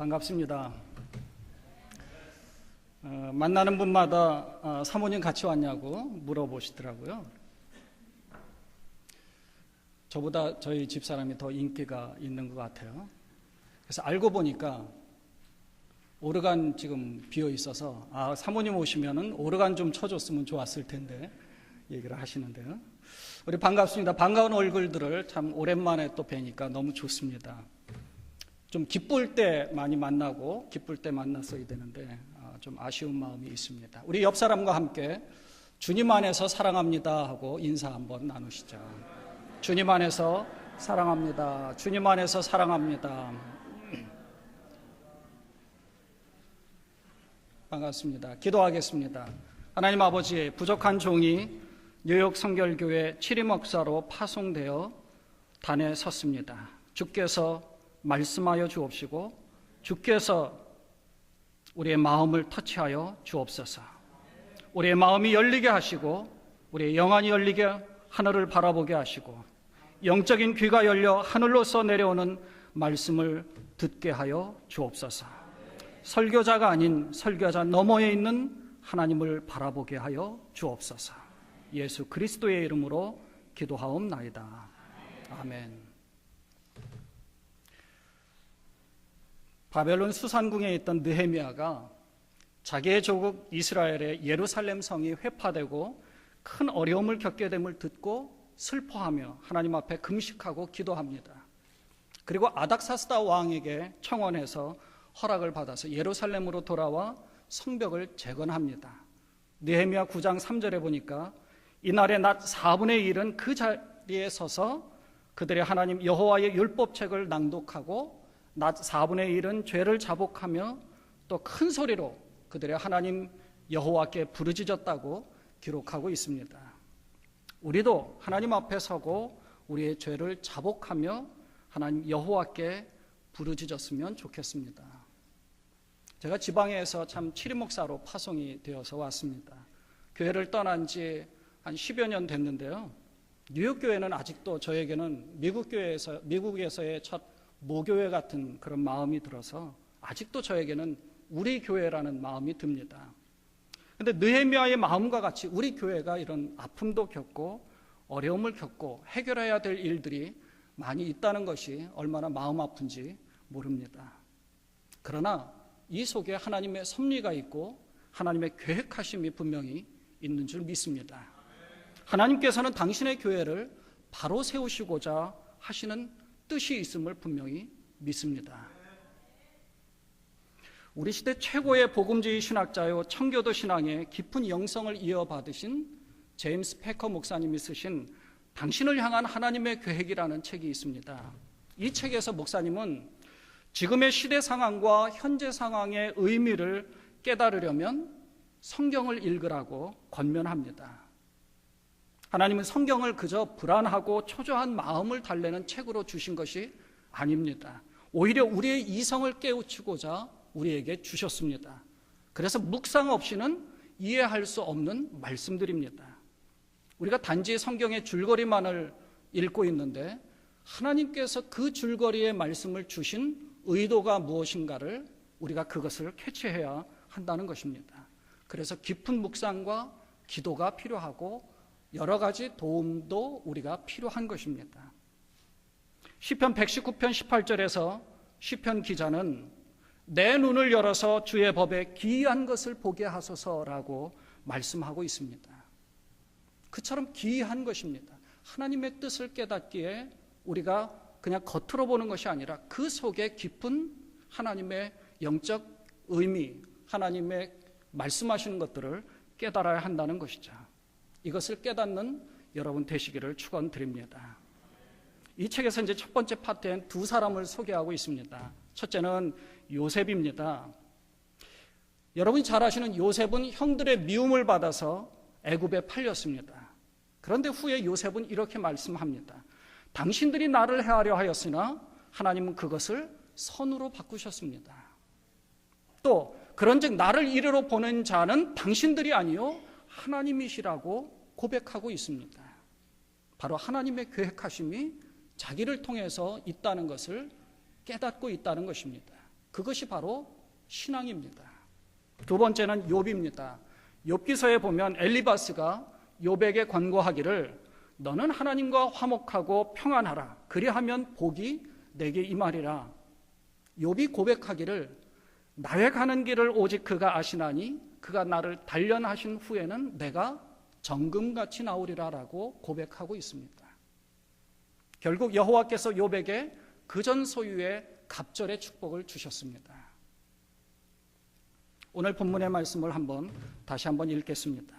반갑습니다. 만나는 분마다 사모님 같이 왔냐고 물어보시더라고요. 저보다 저희 집사람이 더 인기가 있는 것 같아요. 그래서 알고 보니까 오르간 지금 비어 있어서 사모님 오시면은 오르간 좀 쳐줬으면 좋았을 텐데 얘기를 하시는데요. 우리 반갑습니다. 반가운 얼굴들을 참 오랜만에 또 뵈니까 너무 좋습니다. 좀 기쁠 때 많이 만나고 기쁠 때 만났어야 되는데 좀 아쉬운 마음이 있습니다. 우리 옆 사람과 함께 주님 안에서 사랑합니다 하고 인사 한번 나누시죠. 주님 안에서 사랑합니다. 주님 안에서 사랑합니다. 반갑습니다. 기도하겠습니다. 하나님 아버지, 부족한 종이 뉴욕 성결교회 치리 목사로 파송되어 단에 섰습니다. 주께서 말씀하여 주옵시고 주께서 우리의 마음을 터치하여 주옵소서. 우리의 마음이 열리게 하시고 우리의 영안이 열리게 하늘을 바라보게 하시고 영적인 귀가 열려 하늘로서 내려오는 말씀을 듣게 하여 주옵소서. 설교자가 아닌 설교자 너머에 있는 하나님을 바라보게 하여 주옵소서. 예수 그리스도의 이름으로 기도하옵나이다. 아멘. 바벨론 수산궁에 있던 느헤미야가 자기의 조국 이스라엘의 예루살렘 성이 회파되고 큰 어려움을 겪게 됨을 듣고 슬퍼하며 하나님 앞에 금식하고 기도합니다. 그리고 아닥사스다 왕에게 청원해서 허락을 받아서 예루살렘으로 돌아와 성벽을 재건합니다. 느헤미야 9장 3절에 보니까 이날의 낮 4분의 1은 그 자리에 서서 그들의 하나님 여호와의 율법책을 낭독하고 낮 4분의 1은 죄를 자복하며 또 큰 소리로 그들의 하나님 여호와께 부르짖었다고 기록하고 있습니다. 우리도 하나님 앞에 서고 우리의 죄를 자복하며 하나님 여호와께 부르짖었으면 좋겠습니다. 제가 지방에서 참 치리 목사로 파송이 되어서 왔습니다. 교회를 떠난 지 한 10여 년 됐는데요. 뉴욕 교회는 아직도 저에게는 미국에서의 첫 모교회 같은 그런 마음이 들어서 아직도 저에게는 우리 교회라는 마음이 듭니다. 그런데 느헤미야의 마음과 같이 우리 교회가 이런 아픔도 겪고 어려움을 겪고 해결해야 될 일들이 많이 있다는 것이 얼마나 마음 아픈지 모릅니다. 그러나 이 속에 하나님의 섭리가 있고 하나님의 계획하심이 분명히 있는 줄 믿습니다. 하나님께서는 당신의 교회를 바로 세우시고자 하시는 뜻이 있음을 분명히 믿습니다. 우리 시대 최고의 복음주의 신학자요 청교도 신앙의 깊은 영성을 이어받으신 제임스 패커 목사님이 쓰신 당신을 향한 하나님의 계획이라는 책이 있습니다. 이 책에서 목사님은 지금의 시대 상황과 현재 상황의 의미를 깨달으려면 성경을 읽으라고 권면합니다. 하나님은 성경을 그저 불안하고 초조한 마음을 달래는 책으로 주신 것이 아닙니다. 오히려 우리의 이성을 깨우치고자 우리에게 주셨습니다. 그래서 묵상 없이는 이해할 수 없는 말씀들입니다. 우리가 단지 성경의 줄거리만을 읽고 있는데 하나님께서 그 줄거리의 말씀을 주신 의도가 무엇인가를 우리가 그것을 캐치해야 한다는 것입니다. 그래서 깊은 묵상과 기도가 필요하고 여러 가지 도움도 우리가 필요한 것입니다. 시편 119편 18절에서 시편 기자는 내 눈을 열어서 주의 법에 기이한 것을 보게 하소서라고 말씀하고 있습니다. 그처럼 기이한 것입니다. 하나님의 뜻을 깨닫기에 우리가 그냥 겉으로 보는 것이 아니라 그 속에 깊은 하나님의 영적 의미, 하나님의 말씀하시는 것들을 깨달아야 한다는 것이죠. 이것을 깨닫는 여러분 되시기를 축원드립니다. 이 책에서 이제 첫 번째 파트엔 두 사람을 소개하고 있습니다. 첫째는 요셉입니다. 여러분이 잘 아시는 요셉은 형들의 미움을 받아서 애굽에 팔렸습니다. 그런데 후에 요셉은 이렇게 말씀합니다. 당신들이 나를 해하려 하였으나 하나님은 그것을 선으로 바꾸셨습니다. 또 그런즉 나를 이리로 보낸 자는 당신들이 아니요 하나님이시라고 고백하고 있습니다. 바로 하나님의 계획하심이 자기를 통해서 있다는 것을 깨닫고 있다는 것입니다. 그것이 바로 신앙입니다. 두 번째는 욥입니다. 욥기서에 보면 엘리바스가 욥에게 권고하기를 너는 하나님과 화목하고 평안하라. 그리하면 복이 내게 임하리라. 욥이 고백하기를 나의 가는 길을 오직 그가 아시나니 그가 나를 단련하신 후에는 내가 정금같이 나오리라라고 고백하고 있습니다. 결국 여호와께서 욥에게 그전 소유의 갑절의 축복을 주셨습니다. 오늘 본문의 말씀을 다시 한번 읽겠습니다.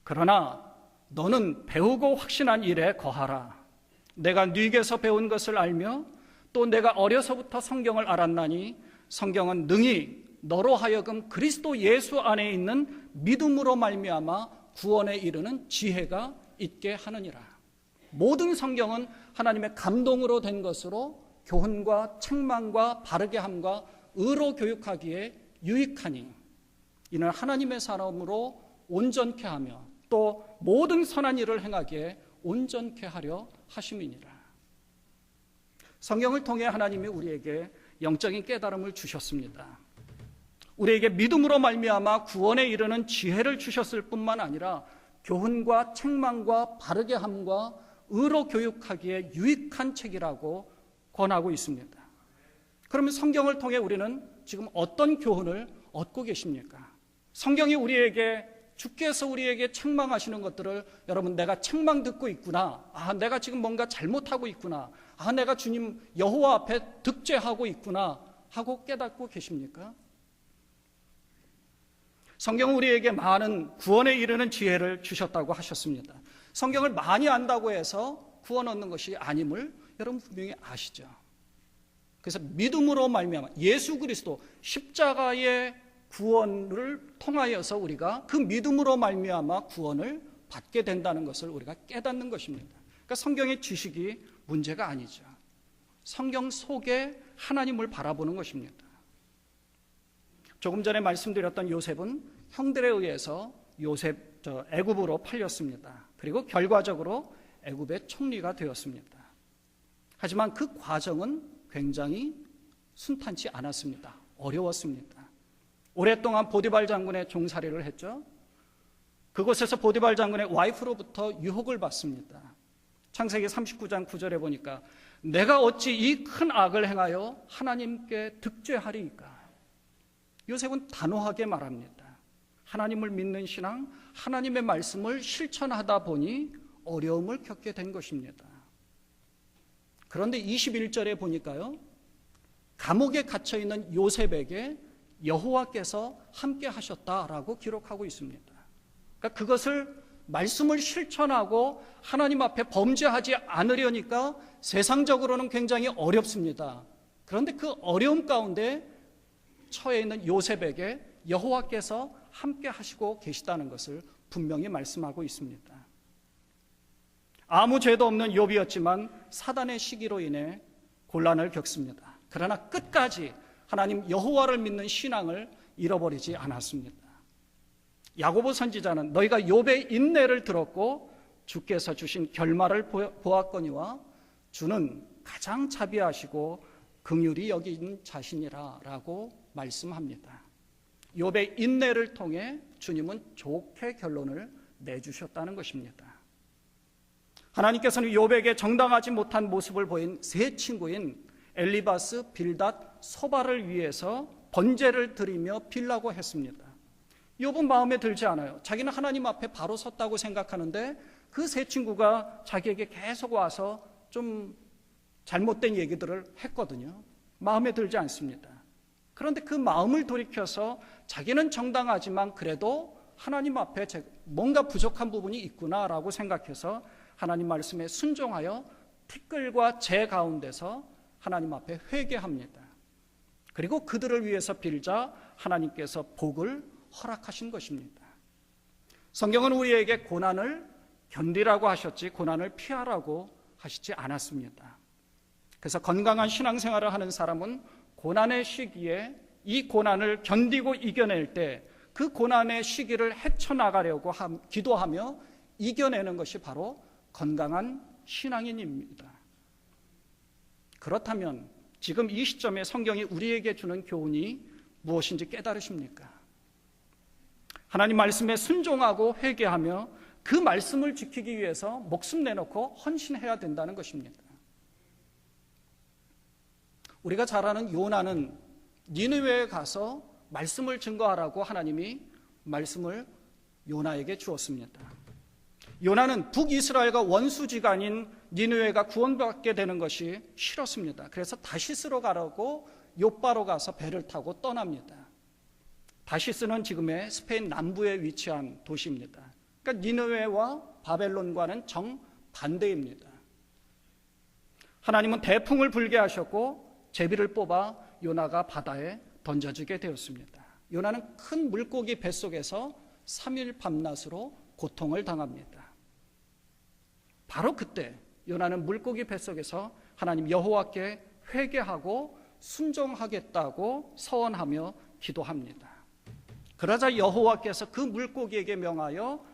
그러나 너는 배우고 확신한 일에 거하라. 내가 네게서 배운 것을 알며 또 내가 어려서부터 성경을 알았나니 성경은 능히 너로 하여금 그리스도 예수 안에 있는 믿음으로 말미암아 구원에 이르는 지혜가 있게 하느니라. 모든 성경은 하나님의 감동으로 된 것으로 교훈과 책망과 바르게 함과 의로 교육하기에 유익하니 이는 하나님의 사람으로 온전케 하며 또 모든 선한 일을 행하기에 온전케 하려 하심이니라. 성경을 통해 하나님이 우리에게 영적인 깨달음을 주셨습니다. 우리에게 믿음으로 말미암아 구원에 이르는 지혜를 주셨을 뿐만 아니라 교훈과 책망과 바르게 함과 의로 교육하기에 유익한 책이라고 권하고 있습니다. 그러면 성경을 통해 우리는 지금 어떤 교훈을 얻고 계십니까? 성경이 주께서 우리에게 책망하시는 것들을 여러분 내가 책망 듣고 있구나. 내가 지금 뭔가 잘못하고 있구나. 내가 주님 여호와 앞에 득죄하고 있구나 하고 깨닫고 계십니까? 성경은 우리에게 많은 구원에 이르는 지혜를 주셨다고 하셨습니다. 성경을 많이 안다고 해서 구원 얻는 것이 아님을 여러분 분명히 아시죠. 그래서 믿음으로 말미암아 예수 그리스도 십자가의 구원을 통하여서 우리가 그 믿음으로 말미암아 구원을 받게 된다는 것을 우리가 깨닫는 것입니다. 그러니까 성경의 지식이 문제가 아니죠. 성경 속에 하나님을 바라보는 것입니다. 조금 전에 말씀드렸던 요셉은 형들에 의해서 애굽으로 팔렸습니다. 그리고 결과적으로 애굽의 총리가 되었습니다. 하지만 그 과정은 굉장히 순탄치 않았습니다. 어려웠습니다. 오랫동안 보디발 장군의 종살이를 했죠. 그곳에서 보디발 장군의 와이프로부터 유혹을 받습니다. 창세기 39장 9절에 보니까 내가 어찌 이 큰 악을 행하여 하나님께 득죄하리이까. 요셉은 단호하게 말합니다. 하나님을 믿는 신앙, 하나님의 말씀을 실천하다 보니 어려움을 겪게 된 것입니다. 그런데 21절에 보니까요, 감옥에 갇혀있는 요셉에게 여호와께서 함께 하셨다라고 기록하고 있습니다. 그러니까 그것을 말씀을 실천하고 하나님 앞에 범죄하지 않으려니까 세상적으로는 굉장히 어렵습니다. 그런데 그 어려움 가운데 처해 있는 요셉에게 여호와께서 함께 하시고 계시다는 것을 분명히 말씀하고 있습니다. 아무 죄도 없는 욥이었지만 사단의 시기로 인해 곤란을 겪습니다. 그러나 끝까지 하나님 여호와를 믿는 신앙을 잃어버리지 않았습니다. 야고보 선지자는 너희가 욥의 인내를 들었고 주께서 주신 결말을 보았거니와 주는 가장 자비하시고 긍휼히 여긴 자신이라 라고 말씀합니다. 욥의 인내를 통해 주님은 좋게 결론을 내주셨다는 것입니다. 하나님께서는 욥에게 정당하지 못한 모습을 보인 세 친구인 엘리바스, 빌닷, 소바를 위해서 번제를 드리며 빌라고 했습니다. 욥은 마음에 들지 않아요. 자기는 하나님 앞에 바로 섰다고 생각하는데 그 세 친구가 자기에게 계속 와서 좀 잘못된 얘기들을 했거든요. 마음에 들지 않습니다. 그런데 그 마음을 돌이켜서 자기는 정당하지만 그래도 하나님 앞에 뭔가 부족한 부분이 있구나라고 생각해서 하나님 말씀에 순종하여 티끌과 재 가운데서 하나님 앞에 회개합니다. 그리고 그들을 위해서 빌자 하나님께서 복을 허락하신 것입니다. 성경은 우리에게 고난을 견디라고 하셨지 고난을 피하라고 하시지 않았습니다. 그래서 건강한 신앙생활을 하는 사람은 고난의 시기에 이 고난을 견디고 이겨낼 때 그 고난의 시기를 헤쳐나가려고 기도하며 이겨내는 것이 바로 건강한 신앙인입니다. 그렇다면 지금 이 시점에 성경이 우리에게 주는 교훈이 무엇인지 깨달으십니까? 하나님 말씀에 순종하고 회개하며 그 말씀을 지키기 위해서 목숨 내놓고 헌신해야 된다는 것입니다. 우리가 잘 아는 요나는 니느웨에 가서 말씀을 증거하라고 하나님이 말씀을 요나에게 주었습니다. 요나는 북이스라엘과 원수지간인 니느웨가 구원받게 되는 것이 싫었습니다. 그래서 다시스로 가라고 요바로 가서 배를 타고 떠납니다. 다시스는 지금의 스페인 남부에 위치한 도시입니다. 그러니까 니느웨와 바벨론과는 정반대입니다. 하나님은 대풍을 불게 하셨고 제비를 뽑아 요나가 바다에 던져지게 되었습니다. 요나는 큰 물고기 뱃속에서 3일 밤낮으로 고통을 당합니다. 바로 그때 요나는 물고기 뱃속에서 하나님 여호와께 회개하고 순종하겠다고 서원하며 기도합니다. 그러자 여호와께서 그 물고기에게 명하여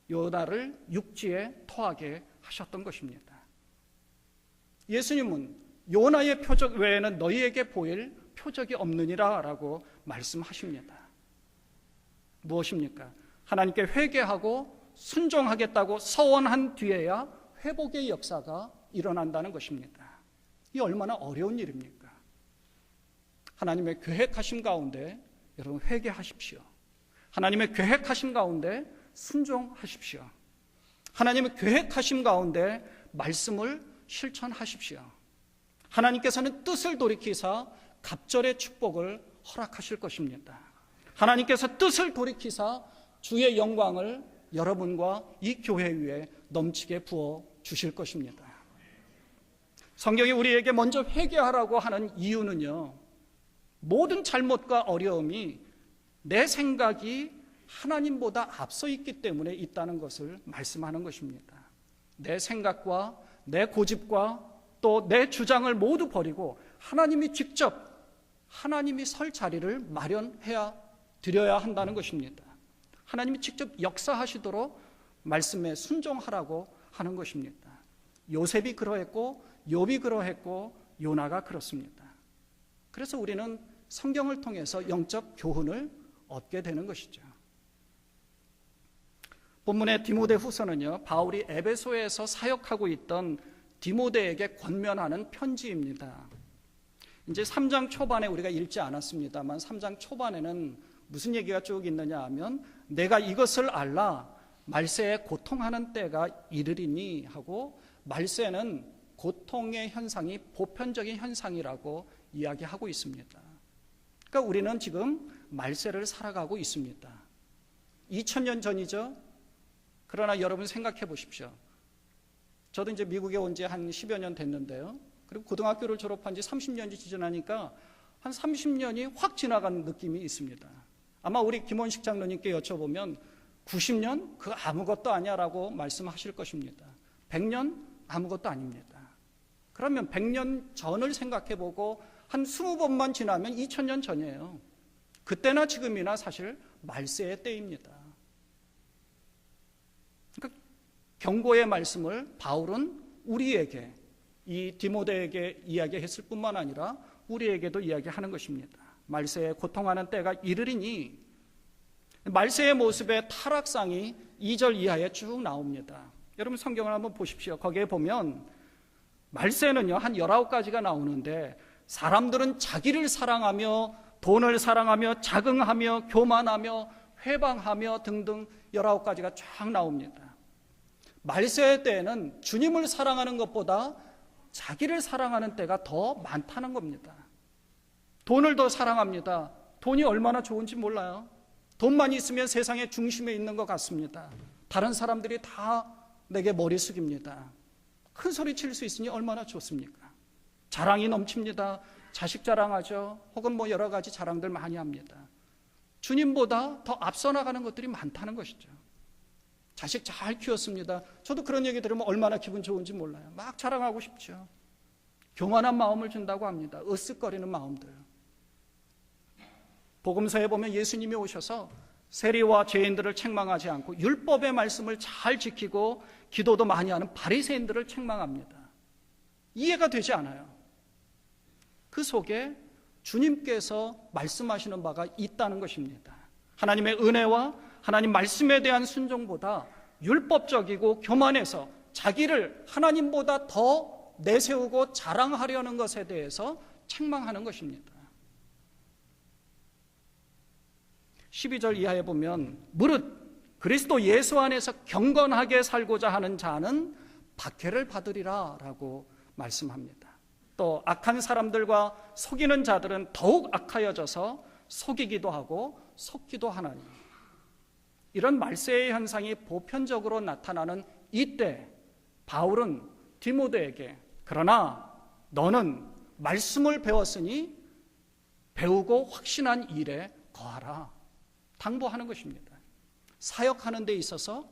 요나를 육지에 토하게 하셨던 것입니다. 예수님은 요나의 표적 외에는 너희에게 보일 표적이 없느니라 라고 말씀하십니다. 무엇입니까? 하나님께 회개하고 순종하겠다고 서원한 뒤에야 회복의 역사가 일어난다는 것입니다. 이 얼마나 어려운 일입니까? 하나님의 계획하심 가운데 여러분 회개하십시오. 하나님의 계획하심 가운데 순종하십시오. 하나님의 계획하심 가운데 말씀을 실천하십시오. 하나님께서는 뜻을 돌이키사 갑절의 축복을 허락하실 것입니다. 하나님께서 뜻을 돌이키사 주의 영광을 여러분과 이 교회 위에 넘치게 부어 주실 것입니다. 성경이 우리에게 먼저 회개하라고 하는 이유는요, 모든 잘못과 어려움이 내 생각이 하나님보다 앞서 있기 때문에 있다는 것을 말씀하는 것입니다. 내 생각과 내 고집과 또 내 주장을 모두 버리고 하나님이 직접 하나님이 설 자리를 마련해야 드려야 한다는 것입니다. 하나님이 직접 역사하시도록 말씀에 순종하라고 하는 것입니다. 요셉이 그러했고 욥이 그러했고 요나가 그렇습니다. 그래서 우리는 성경을 통해서 영적 교훈을 얻게 되는 것이죠. 본문의 디모데후서는요, 바울이 에베소에서 사역하고 있던 디모데에게 권면하는 편지입니다. 이제 3장 초반에 우리가 읽지 않았습니다만 3장 초반에는 무슨 얘기가 쭉 있느냐 하면 내가 이것을 알라 말세에 고통하는 때가 이르리니 하고, 말세는 고통의 현상이 보편적인 현상이라고 이야기하고 있습니다. 그러니까 우리는 지금 말세를 살아가고 있습니다. 2000년 전이죠. 그러나 여러분 생각해 보십시오. 저도 이제 미국에 온 지 한 10여 년 됐는데요. 그리고 고등학교를 졸업한 지 30년이 지나니까 한 30년이 확 지나간 느낌이 있습니다. 아마 우리 김원식 장로님께 여쭤보면 90년? 그거 아무것도 아니야라고 말씀하실 것입니다. 100년? 아무것도 아닙니다. 그러면 100년 전을 생각해보고 한 20번만 지나면 2000년 전이에요. 그때나 지금이나 사실 말세의 때입니다. 그러니까 경고의 말씀을 바울은 우리에게, 이 디모데에게 이야기했을 뿐만 아니라 우리에게도 이야기하는 것입니다. 말세에 고통하는 때가 이르리니, 말세의 모습의 타락상이 2절 이하에 쭉 나옵니다. 여러분 성경을 한번 보십시오. 거기에 보면 말세는요 한 19가지가 나오는데, 사람들은 자기를 사랑하며 돈을 사랑하며 자긍하며 교만하며 회방하며 등등 19가지가 쫙 나옵니다. 말세의 때에는 주님을 사랑하는 것보다 자기를 사랑하는 때가 더 많다는 겁니다. 돈을 더 사랑합니다. 돈이 얼마나 좋은지 몰라요. 돈만 있으면 세상의 중심에 있는 것 같습니다. 다른 사람들이 다 내게 머리 숙입니다. 큰 소리 칠 수 있으니 얼마나 좋습니까? 자랑이 넘칩니다. 자식 자랑하죠. 혹은 뭐 여러 가지 자랑들 많이 합니다. 주님보다 더 앞서 나가는 것들이 많다는 것이죠. 자식 잘 키웠습니다. 저도 그런 얘기 들으면 얼마나 기분 좋은지 몰라요. 막 자랑하고 싶죠. 교만한 마음을 준다고 합니다. 으쓱거리는 마음들. 복음서에 보면 예수님이 오셔서 세리와 죄인들을 책망하지 않고 율법의 말씀을 잘 지키고 기도도 많이 하는 바리새인들을 책망합니다. 이해가 되지 않아요. 그 속에 주님께서 말씀하시는 바가 있다는 것입니다. 하나님의 은혜와 하나님 말씀에 대한 순종보다 율법적이고 교만해서 자기를 하나님보다 더 내세우고 자랑하려는 것에 대해서 책망하는 것입니다. 12절 이하에 보면 무릇 그리스도 예수 안에서 경건하게 살고자 하는 자는 박해를 받으리라 라고 말씀합니다. 또 악한 사람들과 속이는 자들은 더욱 악하여져서 속이기도 하고 속기도 하나니, 이런 말세의 현상이 보편적으로 나타나는 이때 바울은 디모데에게 그러나 너는 말씀을 배웠으니 배우고 확신한 일에 거하라 당부하는 것입니다. 사역하는 데 있어서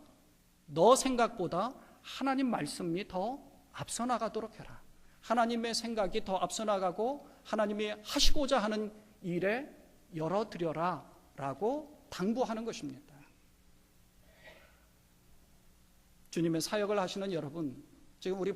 너 생각보다 하나님 말씀이 더 앞서 나가도록 해라. 하나님의 생각이 더 앞서 나가고 하나님이 하시고자 하는 일에 열어드려라 라고 당부하는 것입니다. 주님의 사역을 하시는 여러분, 지금 우리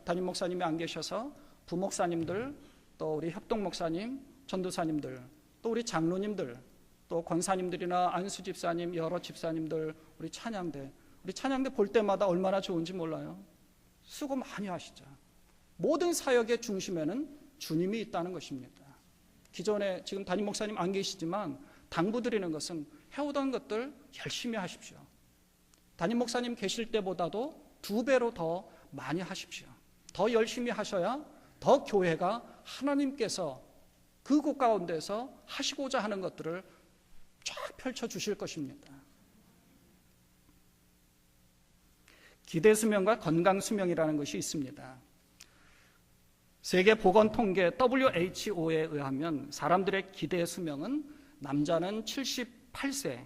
담임 목사님이 안 계셔서 부목사님들, 또 우리 협동목사님, 전도사님들, 또 우리 장로님들, 또 권사님들이나 안수 집사님, 여러 집사님들, 우리 찬양대 볼 때마다 얼마나 좋은지 몰라요. 수고 많이 하시죠. 모든 사역의 중심에는 주님이 있다는 것입니다. 기존에 지금 담임 목사님 안 계시지만 당부드리는 것은 해오던 것들 열심히 하십시오. 담임 목사님 계실 때보다도 2배로 더 많이 하십시오. 더 열심히 하셔야 더 교회가 하나님께서 그곳 가운데서 하시고자 하는 것들을 쫙 펼쳐주실 것입니다. 기대 수명과 건강 수명이라는 것이 있습니다. 세계 보건 통계 WHO에 의하면 사람들의 기대 수명은 남자는 78세,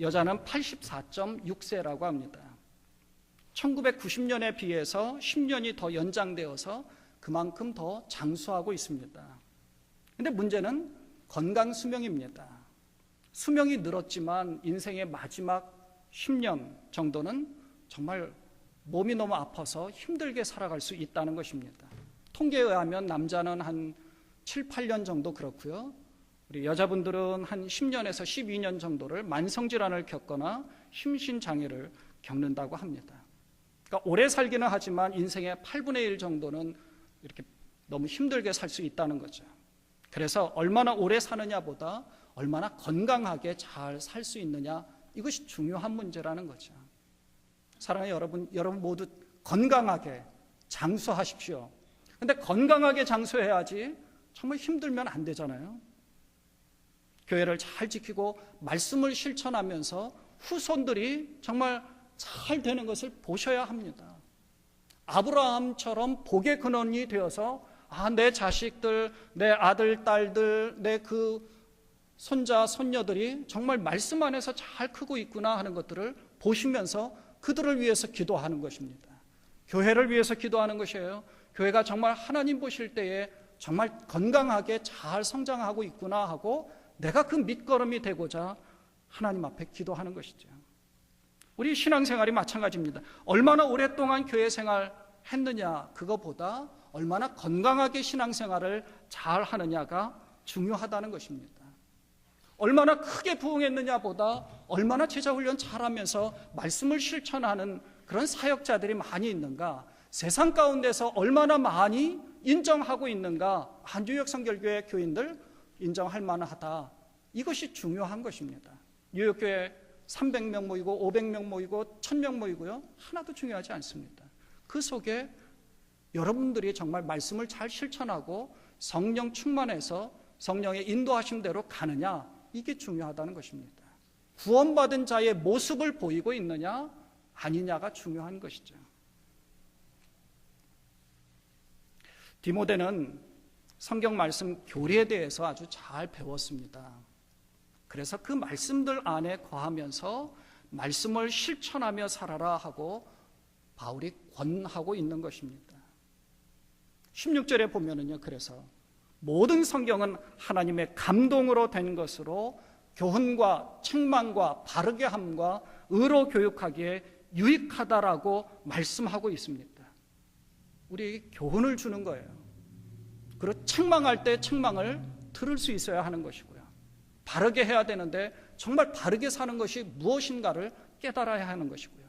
여자는 84.6세라고 합니다. 1990년에 비해서 10년이 더 연장되어서 그만큼 더 장수하고 있습니다. 그런데 문제는 건강 수명입니다. 수명이 늘었지만 인생의 마지막 10년 정도는 정말 몸이 너무 아파서 힘들게 살아갈 수 있다는 것입니다. 통계에 의하면 남자는 한 7, 8년 정도 그렇고요. 우리 여자분들은 한 10년에서 12년 정도를 만성질환을 겪거나 심신장애를 겪는다고 합니다. 그러니까 오래 살기는 하지만 인생의 8분의 1 정도는 이렇게 너무 힘들게 살 수 있다는 거죠. 그래서 얼마나 오래 사느냐보다 얼마나 건강하게 잘 살 수 있느냐, 이것이 중요한 문제라는 거죠. 사랑하는 여러분 모두 건강하게 장수하십시오. 그런데 건강하게 장수해야지 정말 힘들면 안 되잖아요. 교회를 잘 지키고 말씀을 실천하면서 후손들이 정말 잘 되는 것을 보셔야 합니다. 아브라함처럼 복의 근원이 되어서 내 자식들, 내 아들, 딸들, 내 그 손자, 손녀들이 정말 말씀 안에서 잘 크고 있구나 하는 것들을 보시면서 그들을 위해서 기도하는 것입니다. 교회를 위해서 기도하는 것이에요. 교회가 정말 하나님 보실 때에 정말 건강하게 잘 성장하고 있구나 하고 내가 그 밑거름이 되고자 하나님 앞에 기도하는 것이죠. 우리 신앙생활이 마찬가지입니다. 얼마나 오랫동안 교회 생활 했느냐, 그거보다 얼마나 건강하게 신앙생활을 잘 하느냐가 중요하다는 것입니다. 얼마나 크게 부흥했느냐보다 얼마나 제자훈련 잘하면서 말씀을 실천하는 그런 사역자들이 많이 있는가, 세상 가운데서 얼마나 많이 인정하고 있는가, 뉴욕 성결교회 교인들 인정할 만하다, 이것이 중요한 것입니다. 뉴욕교회 300명 모이고 500명 모이고 1000명 모이고요, 하나도 중요하지 않습니다. 그 속에 여러분들이 정말 말씀을 잘 실천하고 성령 충만해서 성령의 인도하심 대로 가느냐, 이게 중요하다는 것입니다. 구원받은 자의 모습을 보이고 있느냐 아니냐가 중요한 것이죠. 디모데는 성경 말씀 교리에 대해서 아주 잘 배웠습니다. 그래서 그 말씀들 안에 거하면서 말씀을 실천하며 살아라 하고 바울이 권하고 있는 것입니다. 16절에 보면은요, 그래서 모든 성경은 하나님의 감동으로 된 것으로 교훈과 책망과 바르게 함과 의로 교육하기에 유익하다라고 말씀하고 있습니다. 우리에게 교훈을 주는 거예요. 그리고 책망할 때 책망을 들을 수 있어야 하는 것이고요. 바르게 해야 되는데 정말 바르게 사는 것이 무엇인가를 깨달아야 하는 것이고요.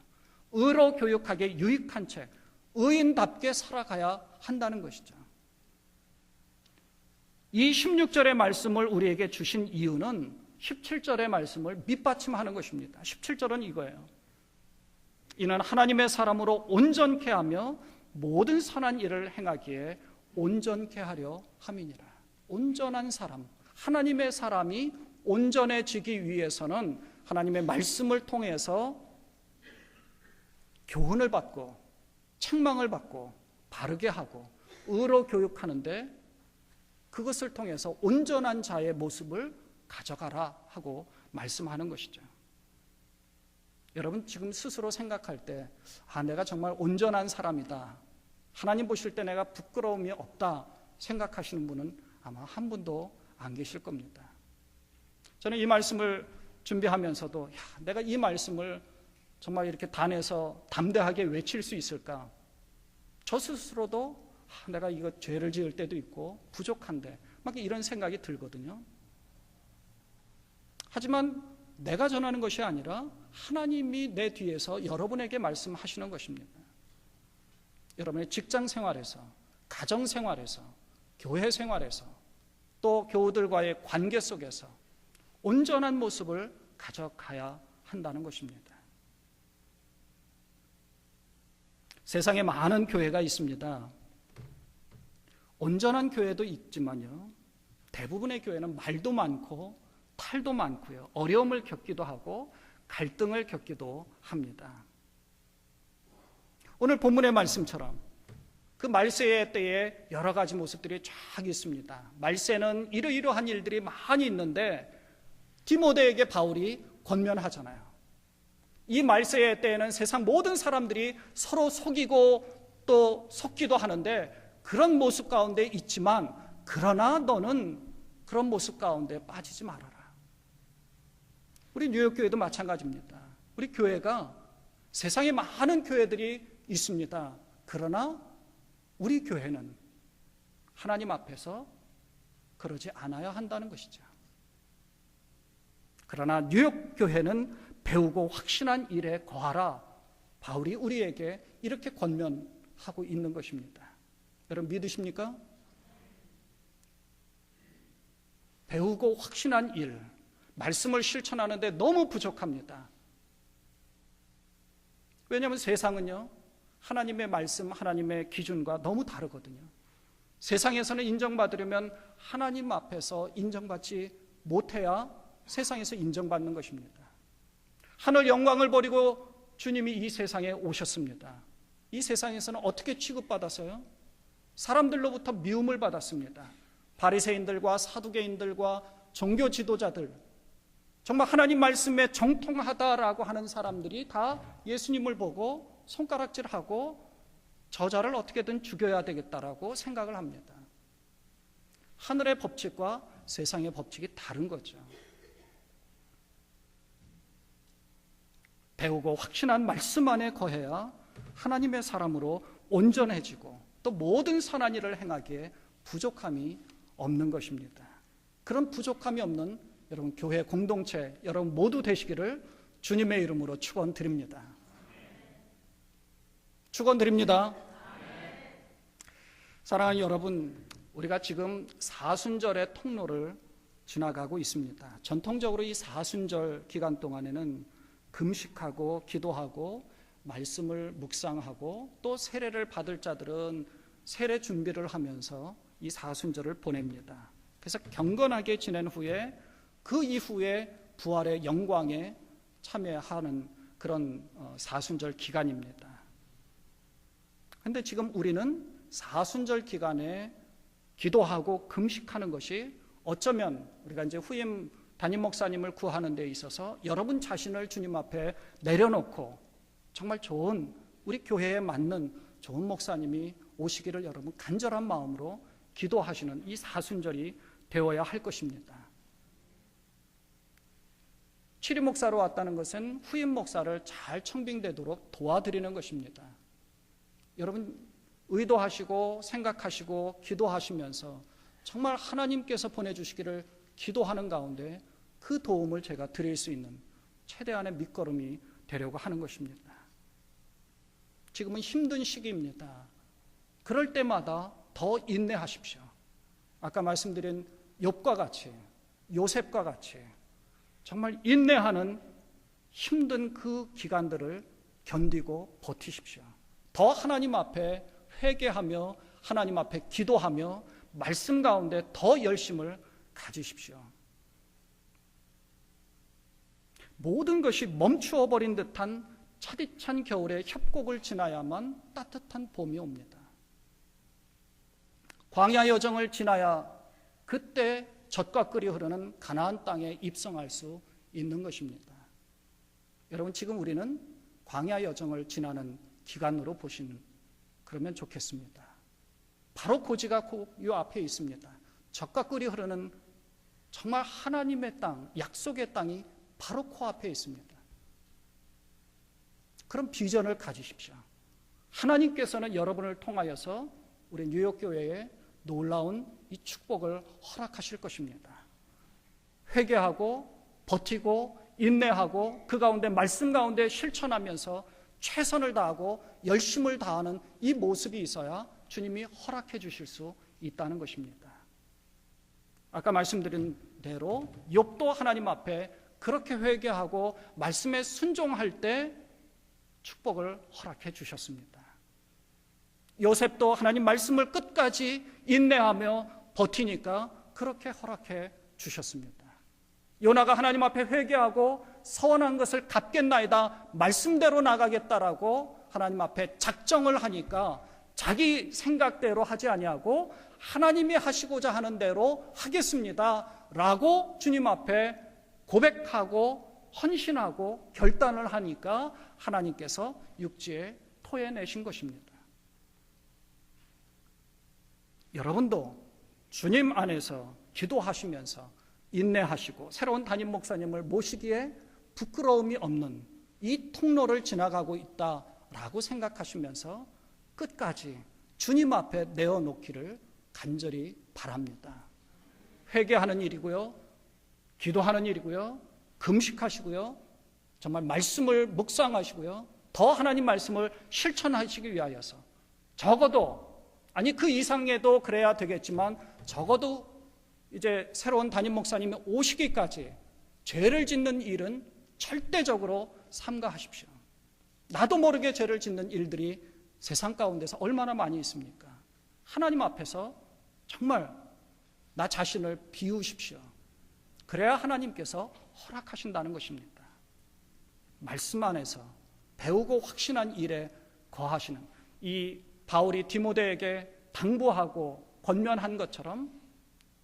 의로 교육하게 유익한 책, 의인답게 살아가야 한다는 것이죠. 이 16절의 말씀을 우리에게 주신 이유는 17절의 말씀을 밑받침하는 것입니다. 17절은 이거예요. 이는 하나님의 사람으로 온전케 하며 모든 선한 일을 행하기에 온전케 하려 함이니라. 온전한 사람, 하나님의 사람이 온전해지기 위해서는 하나님의 말씀을 통해서 교훈을 받고 책망을 받고 바르게 하고 의로 교육하는데, 그것을 통해서 온전한 자의 모습을 가져가라 하고 말씀하는 것이죠. 여러분 지금 스스로 생각할 때 내가 정말 온전한 사람이다, 하나님 보실 때 내가 부끄러움이 없다 생각하시는 분은 아마 한 분도 안 계실 겁니다. 저는 이 말씀을 준비하면서도 내가 이 말씀을 정말 이렇게 단에서 담대하게 외칠 수 있을까? 저 스스로도 내가 이거 죄를 지을 때도 있고 부족한데 막 이런 생각이 들거든요. 하지만 내가 전하는 것이 아니라 하나님이 내 뒤에서 여러분에게 말씀하시는 것입니다. 여러분의 직장 생활에서, 가정 생활에서, 교회 생활에서, 또 교우들과의 관계 속에서 온전한 모습을 가져가야 한다는 것입니다. 세상에 많은 교회가 있습니다. 온전한 교회도 있지만요, 대부분의 교회는 말도 많고 탈도 많고요, 어려움을 겪기도 하고 갈등을 겪기도 합니다. 오늘 본문의 말씀처럼 그 말세의 때에 여러 가지 모습들이 쫙 있습니다. 말세는 이러이러한 일들이 많이 있는데 디모데에게 바울이 권면하잖아요. 이 말세의 때에는 세상 모든 사람들이 서로 속이고 또 속기도 하는데 그런 모습 가운데 있지만, 그러나 너는 그런 모습 가운데 빠지지 말아라. 우리 뉴욕 교회도 마찬가지입니다. 우리 교회가 세상에 많은 교회들이 있습니다. 그러나 우리 교회는 하나님 앞에서 그러지 않아야 한다는 것이죠. 그러나 뉴욕 교회는 배우고 확신한 일에 거하라. 바울이 우리에게 이렇게 권면하고 있는 것입니다. 여러분 믿으십니까? 배우고 확신한 일, 말씀을 실천하는데 너무 부족합니다. 왜냐하면 세상은요, 하나님의 말씀, 하나님의 기준과 너무 다르거든요. 세상에서는 인정받으려면 하나님 앞에서 인정받지 못해야 세상에서 인정받는 것입니다. 하늘 영광을 버리고 주님이 이 세상에 오셨습니다. 이 세상에서는 어떻게 취급받았어요? 사람들로부터 미움을 받았습니다. 바리새인들과 사두개인들과 종교 지도자들, 정말 하나님 말씀에 정통하다라고 하는 사람들이 다 예수님을 보고 손가락질하고 저자를 어떻게든 죽여야 되겠다라고 생각을 합니다. 하늘의 법칙과 세상의 법칙이 다른 거죠. 배우고 확신한 말씀 안에 거해야 하나님의 사람으로 온전해지고 또 모든 선한 일을 행하기에 부족함이 없는 것입니다. 그런 부족함이 없는 여러분 교회 공동체 여러분 모두 되시기를 주님의 이름으로 축원드립니다. 축원드립니다. 사랑하는 여러분, 우리가 지금 사순절의 통로를 지나가고 있습니다. 전통적으로 이 사순절 기간 동안에는 금식하고 기도하고 말씀을 묵상하고 또 세례를 받을 자들은 세례 준비를 하면서 이 사순절을 보냅니다. 그래서 경건하게 지낸 후에 그 이후에 부활의 영광에 참여하는 그런 사순절 기간입니다. 그런데 지금 우리는 사순절 기간에 기도하고 금식하는 것이 어쩌면 우리가 이제 후임 담임 목사님을 구하는 데 있어서 여러분 자신을 주님 앞에 내려놓고 정말 좋은 우리 교회에 맞는 좋은 목사님이 오시기를 여러분 간절한 마음으로 기도하시는 이 사순절이 되어야 할 것입니다. 치리 목사로 왔다는 것은 후임 목사를 잘 청빙되도록 도와드리는 것입니다. 여러분 의도하시고 생각하시고 기도하시면서 정말 하나님께서 보내주시기를 기도하는 가운데 그 도움을 제가 드릴 수 있는 최대한의 밑거름이 되려고 하는 것입니다. 지금은 힘든 시기입니다. 그럴 때마다 더 인내하십시오. 아까 말씀드린 욥과 같이, 요셉과 같이 정말 인내하는 힘든 그 기간들을 견디고 버티십시오. 더 하나님 앞에 회개하며 하나님 앞에 기도하며 말씀 가운데 더 열심을 가지십시오. 모든 것이 멈추어 버린 듯한 차디찬 겨울의 협곡을 지나야만 따뜻한 봄이 옵니다. 광야 여정을 지나야 그때 젖과 꿀이 흐르는 가나안 땅에 입성할 수 있는 것입니다. 여러분, 지금 우리는 광야 여정을 지나는 기간으로 보시는 그러면 좋겠습니다. 바로 고지가 이 앞에 있습니다. 젖과 꿀이 흐르는 정말 하나님의 땅, 약속의 땅이 바로 코앞에 있습니다. 그런 비전을 가지십시오. 하나님께서는 여러분을 통하여서 우리 뉴욕교회에 놀라운 이 축복을 허락하실 것입니다. 회개하고 버티고 인내하고 그 가운데 말씀 가운데 실천하면서 최선을 다하고 열심을 다하는 이 모습이 있어야 주님이 허락해 주실 수 있다는 것입니다. 아까 말씀드린 대로 욥도 하나님 앞에 그렇게 회개하고 말씀에 순종할 때 축복을 허락해 주셨습니다. 요셉도 하나님 말씀을 끝까지 인내하며 버티니까 그렇게 허락해 주셨습니다. 요나가 하나님 앞에 회개하고 서원한 것을 갚겠나이다, 말씀대로 나가겠다라고 하나님 앞에 작정을 하니까 자기 생각대로 하지 아니하고 하나님이 하시고자 하는 대로 하겠습니다 라고 주님 앞에 고백하고 헌신하고 결단을 하니까 하나님께서 육지에 토해내신 것입니다. 여러분도 주님 안에서 기도하시면서 인내하시고 새로운 담임 목사님을 모시기에 부끄러움이 없는 이 통로를 지나가고 있다라고 생각하시면서 끝까지 주님 앞에 내어놓기를 간절히 바랍니다. 회개하는 일이고요, 기도하는 일이고요, 금식하시고요, 정말 말씀을 묵상하시고요, 더 하나님 말씀을 실천하시기 위하여서 적어도, 아니 그 이상에도 그래야 되겠지만 적어도 이제 새로운 담임 목사님이 오시기까지 죄를 짓는 일은 절대적으로 삼가하십시오. 나도 모르게 죄를 짓는 일들이 세상 가운데서 얼마나 많이 있습니까? 하나님 앞에서 정말 나 자신을 비우십시오. 그래야 하나님께서 허락하신다는 것입니다. 말씀 안에서 배우고 확신한 일에 거하시는, 이 바울이 디모데에게 당부하고 권면한 것처럼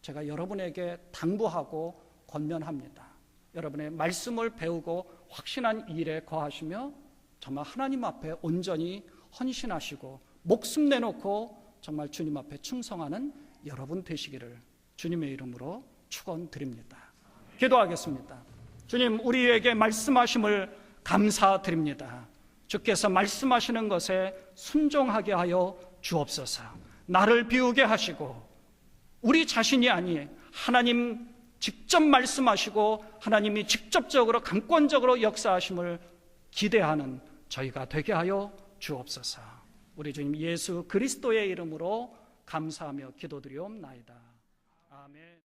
제가 여러분에게 당부하고 권면합니다. 여러분의 말씀을 배우고 확신한 일에 거하시며 정말 하나님 앞에 온전히 헌신하시고 목숨 내놓고 정말 주님 앞에 충성하는 여러분 되시기를 주님의 이름으로 축원드립니다. 기도하겠습니다. 주님, 우리에게 말씀하심을 감사드립니다. 주께서 말씀하시는 것에 순종하게 하여 주옵소서. 나를 비우게 하시고 우리 자신이 아닌 하나님 직접 말씀하시고 하나님이 직접적으로 강권적으로 역사하심을 기대하는 저희가 되게 하여 주옵소서. 우리 주님 예수 그리스도의 이름으로 감사하며 기도드리옵나이다. 아멘.